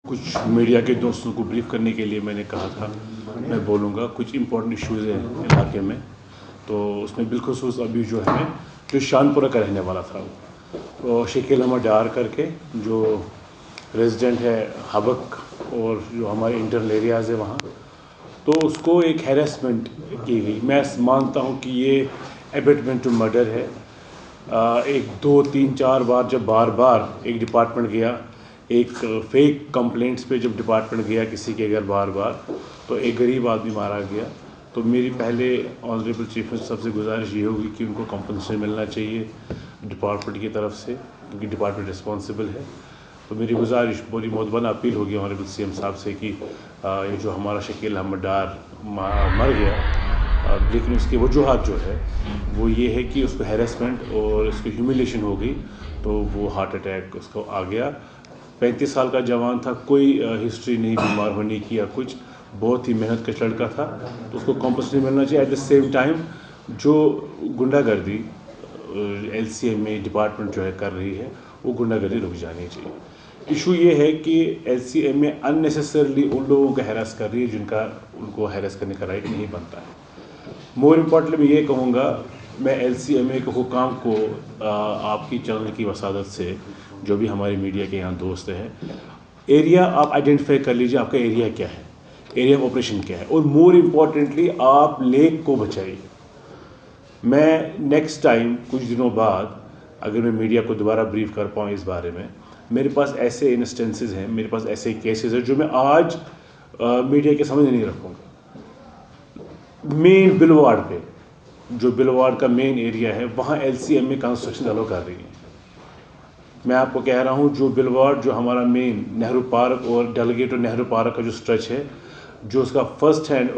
कुछ मीडिया के दोस्तों को ब्रीफ करने के लिए मैंने कहा था मैं बोलूँगा। कुछ इम्पोर्टेंट इश्यूज़ हैं इलाके में, तो उसमें बिलखुसूस अभी जो है जो शानपुरा का रहने वाला था वो शकील अहमद डार करके जो रेजिडेंट है हबक और जो हमारे इंटरनल एरियाज़ है वहाँ, तो उसको एक हैरेसमेंट की गई। मैं मानता हूँ कि ये एबेटमेंट टू मर्डर है। एक दो तीन चार बार जब बार बार एक डिपार्टमेंट गया, एक फेक कंप्लेंट्स पे जब डिपार्टमेंट गया किसी के घर बार बार, तो एक गरीब आदमी मारा गया। तो मेरी पहले ऑनरेबल चीफ मिनिस्टर साहब से गुजारिश ये होगी कि उनको कंपनसेशन मिलना चाहिए डिपार्टमेंट की तरफ से, क्योंकि डिपार्टमेंट रिस्पॉन्सिबल है। तो मेरी गुजारिश पूरी मोहतबाना अपील होगी ऑनरेबल सीएम साहब से कि ये जो हमारा शकील अहमद डार मर गया, लेकिन उसकी वजूहत जो है वो ये है कि उसको हैरेसमेंट और उसको ह्यूमिलेशन हो गई, तो वो हार्ट अटैक उसको आ गया। 35 साल का जवान था, कोई हिस्ट्री नहीं बीमार होने की या कुछ, बहुत ही मेहनत कश लड़का था, तो उसको कॉम्पनसेशन मिलना चाहिए। एट द सेम टाइम जो गुंडागर्दी LCMA डिपार्टमेंट जो है कर रही है, वो गुंडागर्दी रुक जानी चाहिए। इशू ये है कि LCMA अननेसेसरली उन लोगों को हैरेस कर रही है जिनका उनको हैरेस करने का राइट नहीं बनता है। मोर इम्पॉर्टेंटली मैं ये कहूँगा, मैं LCMA के हुकाम को आपकी चैनल की वसादत से, जो भी हमारे मीडिया के यहाँ दोस्त हैं, एरिया आप आइडेंटिफाई कर लीजिए, आपका एरिया क्या है, एरिया ऑफ ऑपरेशन क्या है, और मोर इम्पॉर्टेंटली आप लेक को बचाइए। मैं नेक्स्ट टाइम कुछ दिनों बाद अगर मैं मीडिया को दोबारा ब्रीफ कर पाऊँ इस बारे में, मेरे पास ऐसे इंस्टेंसेस हैं, मेरे पास ऐसे केसेस हैं जो मैं आज मीडिया के सामने नहीं रखूँगा। मेन बिलवाड़ पे, जो बिलवाड़ का मेन एरिया है, वहाँ LCMA कंस्ट्रक्शन अलो कर रही है। मैं आपको कह रहा हूँ, जो बिलवाड़, जो हमारा मेन नेहरू पार्क और डेलीगेट और नेहरू पार्क का जो स्ट्रेच है, जो उसका फर्स्ट हैंड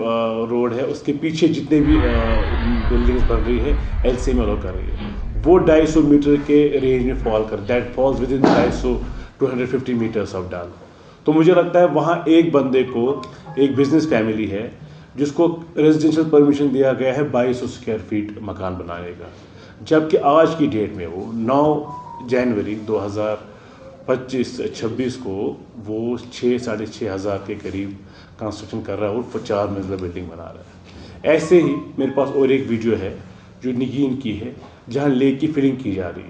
रोड है, उसके पीछे जितने भी बिल्डिंग्स बन रही है LCMA अलो कर रही है, वो 250 मीटर के रेंज में फॉल कर, that falls within 250 250 meters of डाल। तो मुझे लगता है वहाँ एक बंदे को, एक बिजनेस फैमिली है जिसको रेजिडेंशियल परमिशन दिया गया है 2200 स्क्वायर फीट मकान बनाने का, जबकि आज की डेट में वो 9 जनवरी 2025-26 को वो 6-6.5 हज़ार के करीब कंस्ट्रक्शन कर रहा है और 4 मंजिला बिल्डिंग बना रहा है। ऐसे ही मेरे पास और एक वीडियो है जो निगीन की है, जहाँ लेक की फिलिंग की जा रही है।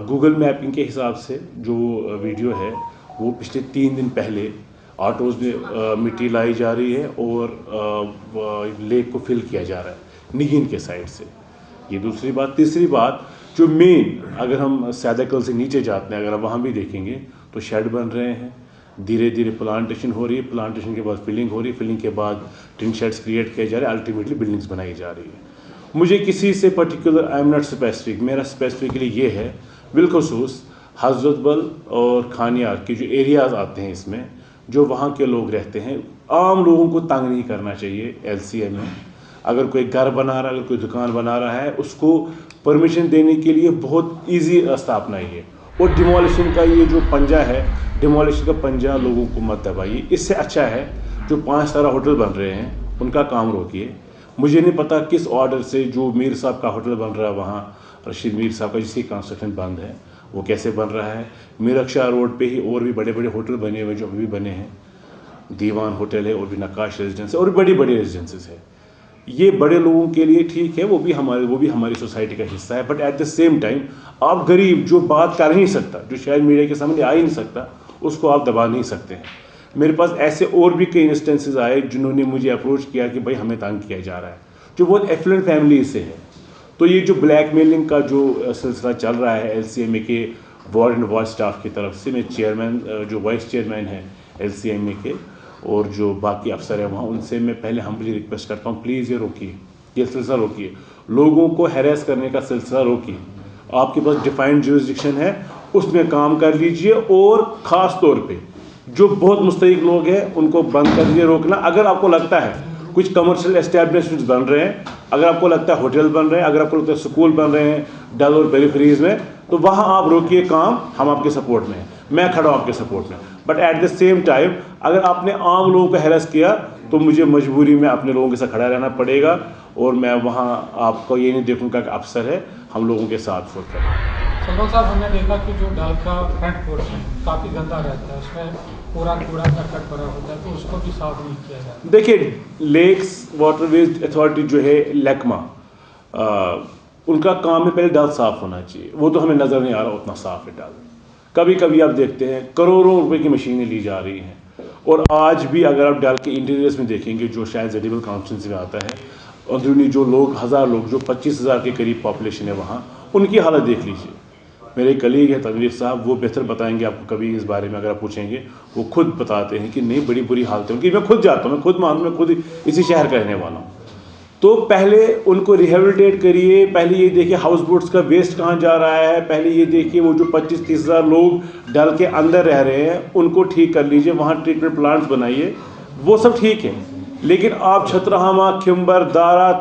गूगल मैपिंग के हिसाब से जो वीडियो है वो पिछले 3 दिन पहले ऑटोज़ में मिट्टी लाई जा रही है और लेक को फिल किया जा रहा है निगीन के साइड से। ये दूसरी बात। तीसरी बात, जो मेन, अगर हम सैदाकल से नीचे जाते हैं, अगर आप वहाँ भी देखेंगे तो शेड बन रहे हैं, धीरे धीरे प्लांटेशन हो रही है, प्लांटेशन के बाद फिलिंग हो रही है, फिलिंग के बाद टिन शेड्स क्रिएट किए जा रहे हैं, अल्टीमेटली बिल्डिंग्स बनाई जा रही है। मुझे किसी से particular, I am not specific, मेरा स्पेसिफिकली ये है, बिलखसूस हजरत बल और खानियार के जो एरियाज़ आते हैं इसमें, जो वहाँ के लोग रहते हैं, आम लोगों को तंग नहीं करना चाहिए। LCMA अगर कोई घर बना रहा है, अगर कोई दुकान बना रहा है, उसको परमिशन देने के लिए बहुत ईजी रास्ता अपनाइए, और डिमोलिशन का ये जो पंजा है, डिमोलिशन का पंजा लोगों को मत दबाइए। इससे अच्छा है जो 5 तारा होटल बन रहे हैं उनका काम रोकिए। मुझे नहीं पता किस ऑर्डर से जो मीर साहब का होटल बन रहा है वहाँ, रशीद मीर साहब का, जिसकी कंस्ट्रक्शन बंद है, वो कैसे बन रहा है। मीरक्षा रोड पे ही और भी बड़े बड़े होटल बने हुए जो अभी भी बने हैं, दीवान होटल है और भी नक्काश रेजिडेंस है और बड़ी बड़ी रेजिडेंसेस है। ये बड़े लोगों के लिए ठीक है, वो भी हमारी सोसाइटी का हिस्सा है, but at the same time आप गरीब जो बात कर नहीं सकता, जो शायद मीडिया के सामने आ ही नहीं सकता, उसको आप दबा नहीं सकते हैं। मेरे पास ऐसे और भी कई इंस्टेंसेस आए जिन्होंने मुझे अप्रोच किया कि भाई हमें तंग किया जा रहा है, जो बहुत एफ्लुएंट फैमिली से है। तो ये जो ब्लैकमेलिंग का जो सिलसिला चल रहा है LCMA के वार्ड एंड वार्ड स्टाफ की तरफ से, मैं चेयरमैन, जो वाइस चेयरमैन है LCMA के, और जो बाकी अफसर हैं वहाँ, उनसे मैं पहले हम्बली रिक्वेस्ट करता हूँ, प्लीज़ ये रोकिए, ये सिलसिला रोकिए, लोगों को हैरेस करने का सिलसिला रोकिए। आपके पास डिफाइंड ज्यूरिसडिक्शन है, उसमें काम कर लीजिए, और ख़ास तौर पे जो बहुत मुस्तहिक लोग हैं उनको बंद कर दीजिए, रोकना। अगर आपको लगता है कुछ कमर्शियल एस्टेब्लिशमेंट्स बन रहे हैं, अगर आपको लगता है होटल बन रहे हैं, अगर आपको लगता है स्कूल बन रहे हैं डल और पेरिफेरीज में, तो वहाँ आप रोकिए काम, हम आपके सपोर्ट में हैं, मैं खड़ा हूँ आपके सपोर्ट में। But at the same time अगर आपने आम लोगों को हैरेस किया तो मुझे मजबूरी में अपने लोगों के साथ खड़ा रहना पड़ेगा, और मैं वहाँ आपको ये नहीं देखूँगा कि अफसर है, हम लोगों के साथ फुट करें। सलमान साहब, हमने देखा कि जो डल का फ्रंट पोर्शन काफ़ी गंदा रहता है, उसमें पूरा कूड़ा करकट भरा होता है, तो उसको भी साफ नहीं किया जाता। देखिए, लेक्स वाटरवेज अथॉरिटी जो है लैक्मा, उनका काम है पहले डल साफ़ होना चाहिए। वो तो हमें नज़र नहीं आ रहा उतना साफ़ है डल। कभी कभी आप देखते हैं करोड़ों रुपए की मशीनें ली जा रही हैं, और आज भी अगर आप डल के इंटीरियर्स में देखेंगे, जो शायद जेडिबल कॉन्स्टिट्यूंसी में आता है, अंदरूनी जो लोग 1000 लोग, जो 25,000 के करीब पॉपुलेशन है वहाँ, उनकी हालत देख लीजिए। मेरे कलीग है तनवीर साहब, वो बेहतर बताएंगे आपको कभी इस बारे में अगर आप पूछेंगे। वो खुद बताते हैं कि नहीं, बड़ी बुरी हालत है उनकी। मैं खुद जाता हूँ, मैं खुद मानूँ, मैं खुद इसी शहर का रहने वाला हूँ। तो पहले उनको रिहेबिलिटेट करिए, पहले ये देखिए हाउस बोट्स का वेस्ट कहाँ जा रहा है, पहले ये देखिए वो जो 25-30 हज़ार लोग डल के अंदर रह रहे हैं उनको ठीक कर लीजिए, वहाँ ट्रीटमेंट प्लांट्स बनाइए, वो सब ठीक है। लेकिन आप छतरहामा, खिम्बर, दारा,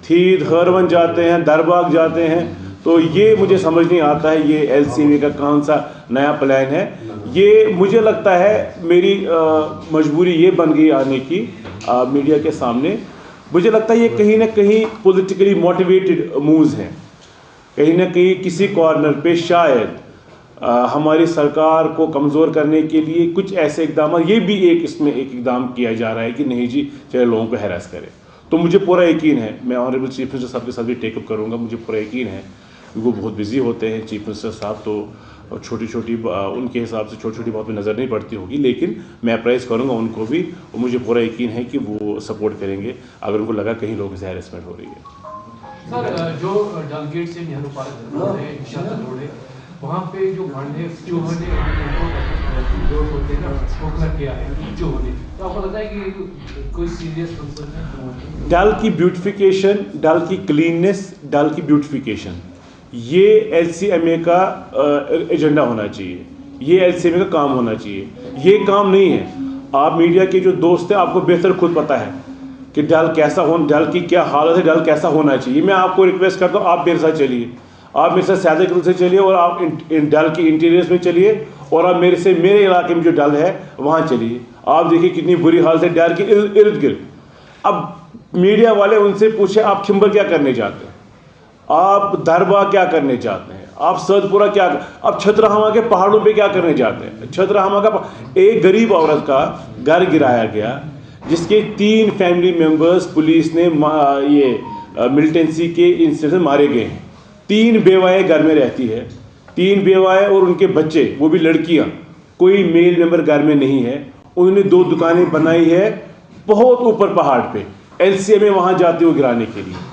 थीद, हरवन जाते हैं, दरबाग जाते हैं, तो ये मुझे समझ नहीं आता है ये एलसीवी का कौन सा नया प्लान है। ये मुझे लगता है मेरी मजबूरी ये बन गई आने की मीडिया के सामने। मुझे लगता है ये कहीं ना कहीं पॉलिटिकली मोटिवेटेड मूव्स हैं, कहीं ना कहीं किसी कॉर्नर पे शायद हमारी सरकार को कमज़ोर करने के लिए कुछ ऐसे इकदाम, ये भी एक इसमें एक इकदाम किया जा रहा है कि नहीं जी चले लोगों को हैरास करें। तो मुझे पूरा यकीन है, मैं ऑनरेबल चीफ मिनिस्टर साहब के साथ भी टेकअप करूँगा, मुझे पूरा यकीन है वो बहुत बिजी होते हैं चीफ मिनिस्टर साहब, तो छोटी छोटी उनके हिसाब से छोटी छोटी बात में नज़र नहीं पड़ती होगी, लेकिन मैं अप्राइज़ करूँगा उनको भी, और मुझे पूरा यकीन है कि वो सपोर्ट करेंगे अगर उनको लगा कहीं लोगों से हैरेसमेंट हो रही है। सर, जो डलगेट से नेहरू पार्क रोड है, शासन रोड है, वहाँ पे जो भांडे चूहोने लोग होते हैं ना, ठोकना किया है चूहोने, तो आपको लगता है कि कोई सीरियस कंसर्न है? डल की ब्यूटिफिकेशन, डल की क्लीननेस, डल की ब्यूटिफिकेशन, ये एलसीएमए का एजेंडा होना चाहिए, ये एलसीएमए का काम होना चाहिए। ये काम नहीं है। आप मीडिया के जो दोस्त हैं, आपको बेहतर खुद पता है कि डल कैसा हो, डल की क्या हालत है, डल कैसा होना चाहिए। मैं आपको रिक्वेस्ट करता हूँ, आप मेरे साथ चलिए, आप मेरे साथ सैदिक से चलिए, और आप डल की इंटीरियर्स में चलिए, और आप मेरे इलाके में जो डल है वहाँ चलिए। आप देखिए कितनी बुरी हालत है डल के इर्द गिर्द। अब मीडिया वाले उनसे पूछे आप खिम्बर क्या करने जाते हैं, आप दरबाग क्या करने जाते हैं, आप सदपुरा क्या, आप छतरहामा के पहाड़ों पे क्या करने जाते हैं। छतरहामा का एक गरीब औरत का घर गिराया गया, जिसके 3 फैमिली मेंबर्स पुलिस ने ये मिलिटेंसी के इंसिडेंट में मारे गए हैं। 3 बेवाएँ घर में रहती है, 3 बेवाएँ और उनके बच्चे, वो भी लड़कियां, कोई मेल मेंबर घर में नहीं है। उन्होंने 2 दुकानें बनाई है बहुत ऊपर पहाड़ पे, एलसीएमए वहाँ जाते हुए गिराने के लिए।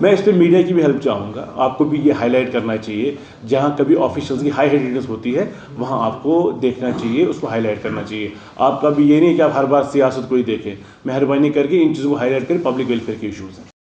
मैं इस पर मीडिया की भी हेल्प चाहूँगा, आपको भी ये हाईलाइट करना चाहिए। जहाँ कभी ऑफिशियल्स की हाई हेडेडनेस होती है वहाँ आपको देखना चाहिए, उसको हाईलाइट करना चाहिए। आपका भी ये नहीं कि आप हर बार सियासत को ही देखें। मेहरबानी करके इन चीज़ों को हाईलाइट करें, पब्लिक वेलफेयर के इशूज़ हैं।